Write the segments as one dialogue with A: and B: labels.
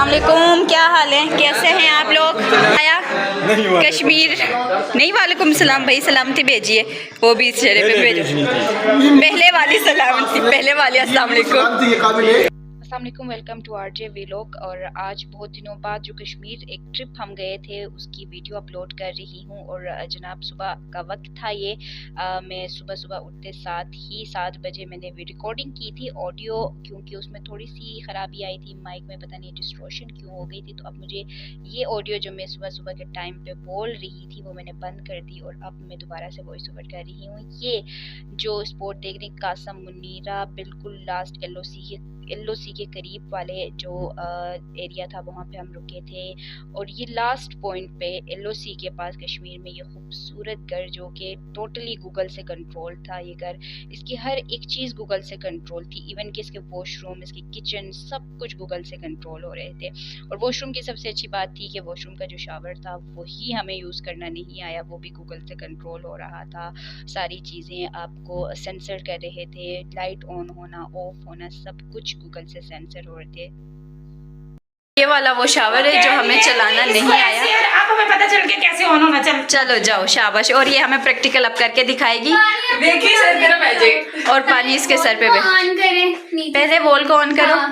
A: अस्सलाम वालेकुम, क्या हाल है, कैसे हैं आप लोग? आया कश्मीर नहीं, वालेकुम सलाम भाई, सलामती भेजिए। वो भी इस चेहरे पे भेजो, पहले वाली सलामती, पहले वाली अस्सलाम वालेकुम। अस्सलाम वेलकम टू आरजे व्लॉग। और आज बहुत दिनों बाद जो कश्मीर एक ट्रिप हम गए थे उसकी वीडियो अपलोड कर रही हूँ। और जनाब सुबह का वक्त था ये, मैं सुबह सुबह उठते साथ ही 7 बजे मैंने रिकॉर्डिंग की थी ऑडियो, क्योंकि उसमें थोड़ी सी ख़राबी आई थी माइक में, पता नहीं डिस्टॉर्शन क्यों हो गई थी। तो अब मुझे ये ऑडियो जो मैं सुबह सुबह के टाइम पे बोल रही थी वो मैंने बंद कर दी और अब मैं दोबारा से वॉइस ओवर कर रही हूँ। ये जो स्पॉट देख रही कासम मुनीरा, बिल्कुल लास्ट एलओसी के करीब वाले जो एरिया था वहाँ पे हम रुके थे। और ये लास्ट पॉइंट पे एलओसी के पास कश्मीर में ये खूबसूरत घर जो कि टोटली गूगल से कंट्रोल था। ये घर, इसकी हर एक चीज़ गूगल से कंट्रोल थी, इवन कि इसके वॉशरूम, इसकी किचन, सब कुछ गूगल से कंट्रोल हो रहे थे। और वॉशरूम की सबसे अच्छी बात थी कि वॉशरूम का जो शावर था वही हमें यूज़ करना नहीं आया, वो भी गूगल से कंट्रोल हो रहा था। सारी चीज़ें आपको सेंसर कर रहे थे, लाइट ऑन होना, ऑफ होना, सब कुछ गूगल से सेंसर हो रहे थे। ये वाला वो शावर है जो हमें चलाना नहीं आया।
B: आप हमें पता चल के कैसे ऑन होना।
A: चलो जाओ, शाबाश। और ये हमें प्रैक्टिकल अब करके दिखाएगी।
B: देखिए सर मेरा मैजिक।
A: और पानी इसके सर पे
C: ऑन करें,
A: पहले वॉल को ऑन करो।
C: हाँ।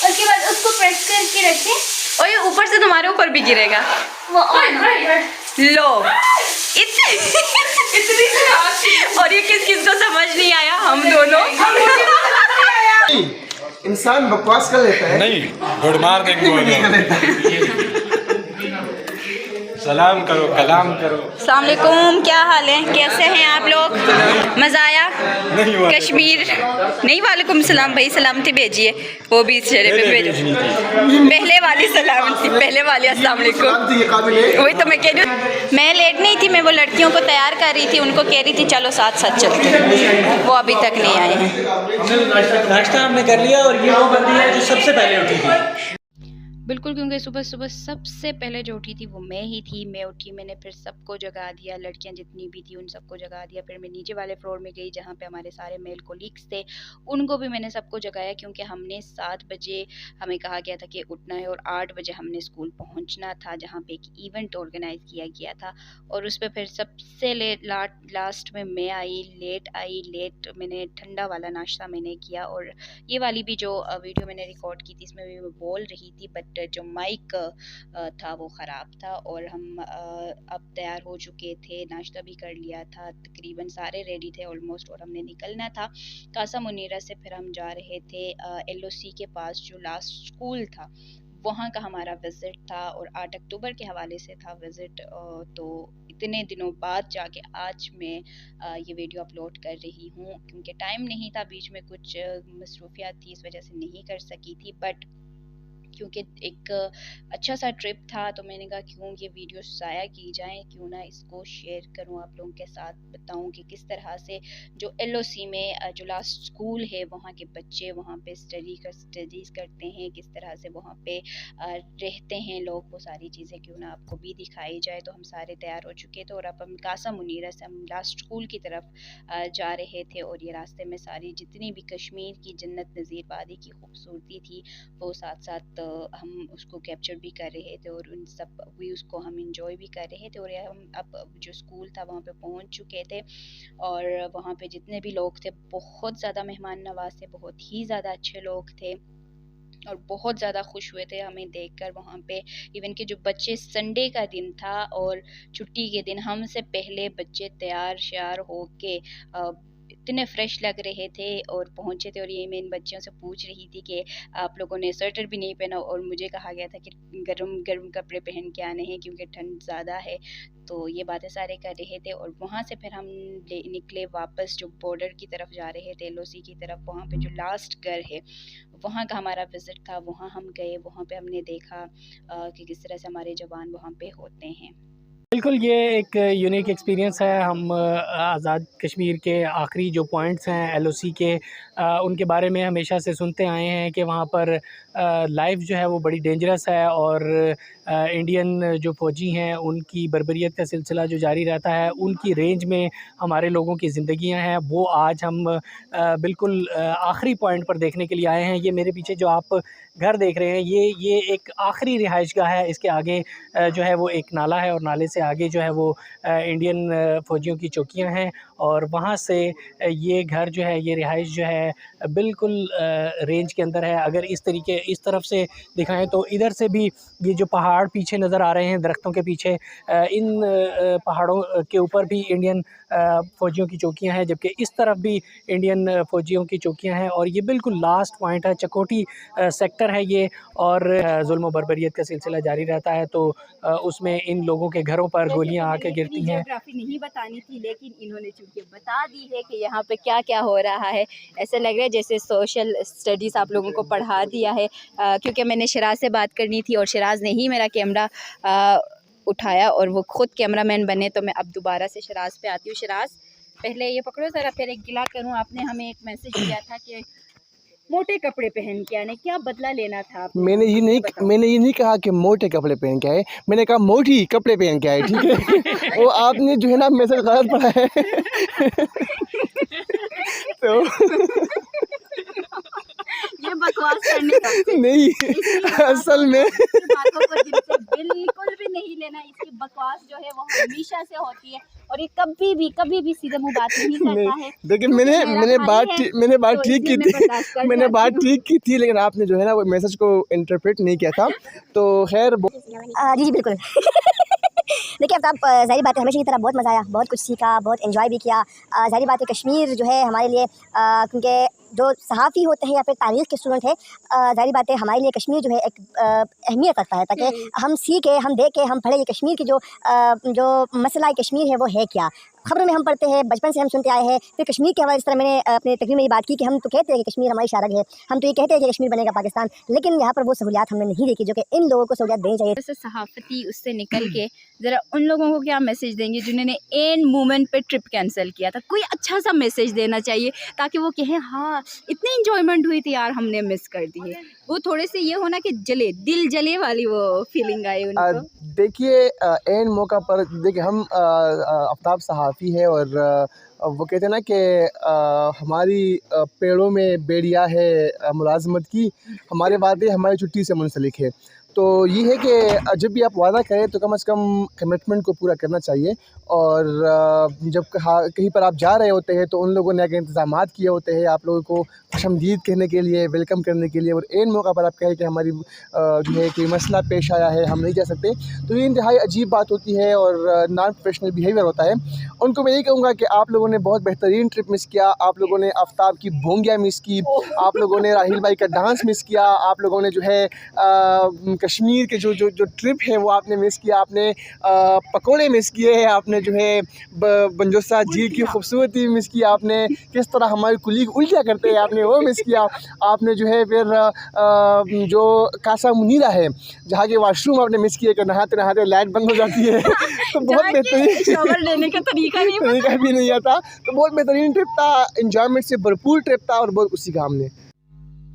C: उसके बाद उसको प्रेस करके रखें।
A: और ये ऊपर से तुम्हारे ऊपर भी गिरेगा
C: वो ऑन।
A: लो इतनी और ये किस किस को समझ नहीं आया? हम दोनों।
D: इंसान बकवास कर लेता है,
E: नहीं गुड मॉर्निंग सलाम करो, कलाम करो।
A: अस्सलाम वालेकुम, क्या हाल है, कैसे हैं आप लोग? मज़ा आया कश्मीर नहीं? वालेकुम सलाम भाई, सलामती भेजिए। वो भी इस चेहरे पे भेजो, पहले वाली सलामती, पहले वाली अस्सलाम वालेकुम। वही तो मैं कह रही हूँ, मैं लेट नहीं थी, मैं वो लड़कियों को तैयार कर रही थी, उनको कह रही थी चलो साथ साथ चलते, वो अभी तक नहीं आए हैं।
E: नाश्ता हमने कर लिया और ये वो बंदी है जो सबसे पहले उठी थी।
A: बिल्कुल, क्योंकि सुबह सुबह सबसे पहले जो उठी थी वो मैं ही थी। मैं उठी, मैंने फिर सबको जगा दिया, लड़कियां जितनी भी थी उन सबको जगा दिया। फिर मैं नीचे वाले फ्लोर में गई जहाँ पे हमारे सारे मेल कोलीग्स थे, उनको भी मैंने सबको जगाया, क्योंकि हमने 7 बजे हमें कहा गया था कि उठना है और 8 बजे हमने स्कूल पहुँचना था जहाँ पे एक इवेंट ऑर्गेनाइज किया गया था। और उस पर फिर सबसे लास्ट में मैं आई, लेट मैंने ठंडा वाला नाश्ता मैंने किया। और ये वाली भी जो वीडियो मैंने रिकॉर्ड की थी इसमें भी मैं बोल रही थी, बट जो माइक था वो ख़राब था। और हम अब तैयार हो चुके थे, नाश्ता भी कर लिया था, तकरीबन सारे रेडी थे ऑलमोस्ट, और हमने निकलना था कासा मुनीरा से। फिर हम जा रहे थे एलओसी के पास जो लास्ट स्कूल था वहाँ का हमारा विज़िट था। और 8 अक्टूबर के हवाले से था विज़िट। तो इतने दिनों बाद जाके आज मैं ये वीडियो अपलोड कर रही हूँ, क्योंकि टाइम नहीं था, बीच में कुछ मसरूफियात थी, इस वजह से नहीं कर सकी थी। बट क्योंकि एक अच्छा सा ट्रिप था तो मैंने कहा क्यों ये वीडियो ज़ाया की जाए, क्यों ना इसको शेयर करूं आप लोगों के साथ, बताऊं कि किस तरह से जो एलओसी में जो लास्ट स्कूल है वहाँ के बच्चे वहाँ पे स्टडीज़ करते हैं, किस तरह से वहाँ पे रहते हैं लोग, वो सारी चीज़ें क्यों ना आपको भी दिखाई जाए। तो हम सारे तैयार हो चुके थे और अब हम कासा मुनीरा से हम लास्ट स्कूल की तरफ जा रहे थे। और ये रास्ते में सारी जितनी भी कश्मीर की जन्नत नज़ीर वादी की खूबसूरती थी वो साथ साथ हम उसको कैप्चर भी कर रहे थे और उन सब व्यूज़ को हम इंजॉय भी कर रहे थे। और हम अब जो स्कूल था वहाँ पे पहुँच चुके थे और वहाँ पे जितने भी लोग थे बहुत ज़्यादा मेहमान नवाज थे, बहुत ही ज़्यादा अच्छे लोग थे और बहुत ज़्यादा खुश हुए थे हमें देखकर वहाँ पे। इवन कि जो बच्चे, संडे का दिन था और छुट्टी के दिन हमसे पहले बच्चे तैयार श्यार होके इतने फ्रेश लग रहे थे और पहुँचे थे। और ये मैं इन बच्चों से पूछ रही थी कि आप लोगों ने स्वेटर भी नहीं पहना, और मुझे कहा गया था कि गर्म गर्म कपड़े पहन के आने हैं क्योंकि ठंड ज़्यादा है। तो ये बातें सारे कर रहे थे और वहाँ से फिर हम निकले वापस जो बॉर्डर की तरफ जा रहे थे, एलओसी की तरफ। वहाँ पे जो लास्ट घर है वहाँ का हमारा विज़िट था, वहाँ हम गए, वहाँ पे हमने देखा कि किस तरह से हमारे जवान वहाँ पे होते हैं।
F: बिल्कुल, ये एक यूनिक एक्सपीरियंस है। हम आज़ाद कश्मीर के आखिरी जो पॉइंट्स हैं एलओसी के, उनके बारे में हमेशा से सुनते आए हैं कि वहाँ पर लाइफ जो है वो बड़ी डेंजरस है और इंडियन जो फ़ौजी हैं उनकी बर्बरियत का सिलसिला जो जारी रहता है, उनकी रेंज में हमारे लोगों की ज़िंदगियाँ हैं, वो आज हम बिल्कुल आखिरी पॉइंट पर देखने के लिए आए हैं। ये मेरे पीछे जो आप घर देख रहे हैं, ये एक आखिरी रिहाइशगाह है। इसके आगे जो है वो एक नाला है और नाले से आगे जो है वो इंडियन फ़ौजियों की चौकियाँ हैं और वहाँ से ये घर जो है, ये रिहाइश जो है बिल्कुल रेंज के अंदर है। अगर इस तरफ से दिखाएं तो इधर से भी ये जो पहाड़ पीछे नज़र आ रहे हैं दरख्तों के पीछे, इन पहाड़ों के ऊपर भी इंडियन फ़ौजियों की चौकियां हैं, जबकि इस तरफ भी इंडियन फ़ौजियों की चौकियां हैं। और ये बिल्कुल लास्ट पॉइंट है, चकोटी सेक्टर है ये, और जुल्म बर्बरियत का सिलसिला जारी रहता है। तो उसमें इन लोगों के घरों पर गोलियां आके गिरती हैं।
A: ज्योग्राफी नहीं बतानी थी, लेकिन इन्होंने चूंकि बता दी है कि यहाँ पे क्या क्या हो रहा है, ऐसा लग रहा है जैसे सोशल स्टडीज़ आप लोगों को पढ़ा दिया है। क्योंकि मैंने शिराज से बात करनी थी और शिराज ने ही मेरा कैमरा उठाया और वो खुद कैमरामैन बने। तो मैं अब दोबारा से शिराज पे आती हूँ। शिराज, पहले ये पकड़ो ज़रा, फिर एक गिला करूँ। आपने हमें एक मैसेज दिया था कि मोटे कपड़े पहन के आने, क्या बदला लेना था आपने?
D: मैंने ये नहीं कहा कि मोटे कपड़े पहन के आए, मैंने कहा मोटी कपड़े पहन के आए, ठीक है। वो आपने जो है ना मैसेज गलत पढ़ा है। तो
A: ये बकवास करने का
D: नहीं, असल में
A: बातों को दिल से बिल्कुल भी नहीं लेना। इसकी बकवास जो है वो हमेशा से होती है और ये कभी भी सीधे मुंह बात नहीं करता है।
D: देखिए मैंने बात ठीक की थी, मैंने बात ठीक की थी, लेकिन आपने जो है ना वो मैसेज को इंटरप्रेट नहीं किया था। तो खैर
G: जी बिल्कुल। देखिए आफ्ताब, ज़ाहिर बात है हमेशा की तरह बहुत मज़ा आया, बहुत कुछ सीखा, बहुत एंजॉय भी किया। ज़ाहिर बात है कश्मीर जो है हमारे लिए, क्योंकि जो सहाफ़ी होते हैं या फिर तारीख़ के स्टूडेंट हैं, ज़ाहिर बात है हमारे लिए कश्मीर जो है एक अहमियत रखता है, ताकि हम सीखें, हम देखें, हम पढ़ें कि कश्मीर की जो मसला कश्मीर है वो है क्या। खबरों में हम पढ़ते हैं, बचपन से हम सुनते आए हैं। फिर कश्मीर के हवाले, इस तरह मैंने अपने तकरीर में ये बात की कि हम तो कहते हैं कि कश्मीर हमारी शारग है, हम तो ये कहते हैं कि कश्मीर बनेगा पाकिस्तान, लेकिन यहाँ पर वो सहूलियात हमने नहीं देखी जो कि इन लोगों को सहूलियात देनी चाहिए।
A: जैसे सहाफ़ती उससे निकल के ज़रा उन लोगों को क्या मैसेज देंगे जिन्होंने एन मोमेंट पे ट्रिप कैंसिल किया था? कोई अच्छा सा मैसेज देना चाहिए ताकि वो कहें हाँ इतनी इंजॉयमेंट हुई थी यार, हमने मिस कर दी है। वो थोड़े से ये होना कि दिल जले वाली वो फीलिंग आई उनको।
D: देखिए एन मौका पर देखिए हम आफ्ताब सहाफ़ी है और वो कहते हैं ना कि हमारी पेड़ों में बेड़िया है मुलाजमत की, हमारे वादे हमारी छुट्टी से मुंसलिक है। तो ये है कि जब भी आप वादा करें तो कम से कम कमिटमेंट को पूरा करना चाहिए। और जब कहीं पर आप जा रहे होते हैं तो उन लोगों ने अगर इंतज़ामात किए होते हैं आप लोगों को खुशामदीद कहने के लिए, वेलकम करने के लिए, और एन मौका पर आप कहें कि हमारी जो है कोई मसला पेश आया है, हम नहीं जा सकते, तो ये इंतहाई अजीब बात होती है और नॉन प्रोफेशनल बिहेवियर होता है। उनको मैं यही कहूँगा कि आप लोगों ने बहुत बेहतरीन ट्रिप मिस किया, आप लोगों ने आफ्ताब की भोंगिया मिस की, आप लोगों ने राहिल भाई का डांस मिस किया, आप लोगों ने जो है कश्मीर के जो ट्रिप है वो आपने मिस किया, आपने पकोड़े मिस किए हैं, आपने जो है बंजोसा झील की खूबसूरती मिस की, आपने किस तरह हमारे कुलीग उल्टियाँ करते हैं आपने वो मिस किया, आपने जो है फिर जो कासा मुनीरा है जहाँ के वाशरूम आपने मिस किए कि नहाते नहाते लाइट बंद हो जाती है। तो बहुत बेहतरीन
A: शॉवर लेने का तरीका
D: भी नहीं आता। तो बहुत बेहतरीन ट्रिप था, इंजॉयमेंट से भरपूर ट्रिप था और बहुत कुछ सीखा हमने।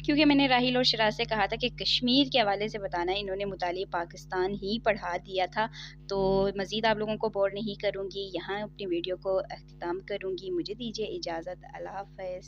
A: क्योंकि मैंने राहिल और शिराज से कहा था कि कश्मीर के हवाले से बताना, इन्होंने मुतालिए पाकिस्तान ही पढ़ा दिया था। तो मज़ीद आप लोगों को बोर नहीं करूँगी, यहाँ अपनी वीडियो को अख्ताम करूँगी। मुझे दीजिए इजाज़त, अल्लाह हाफ़िज़।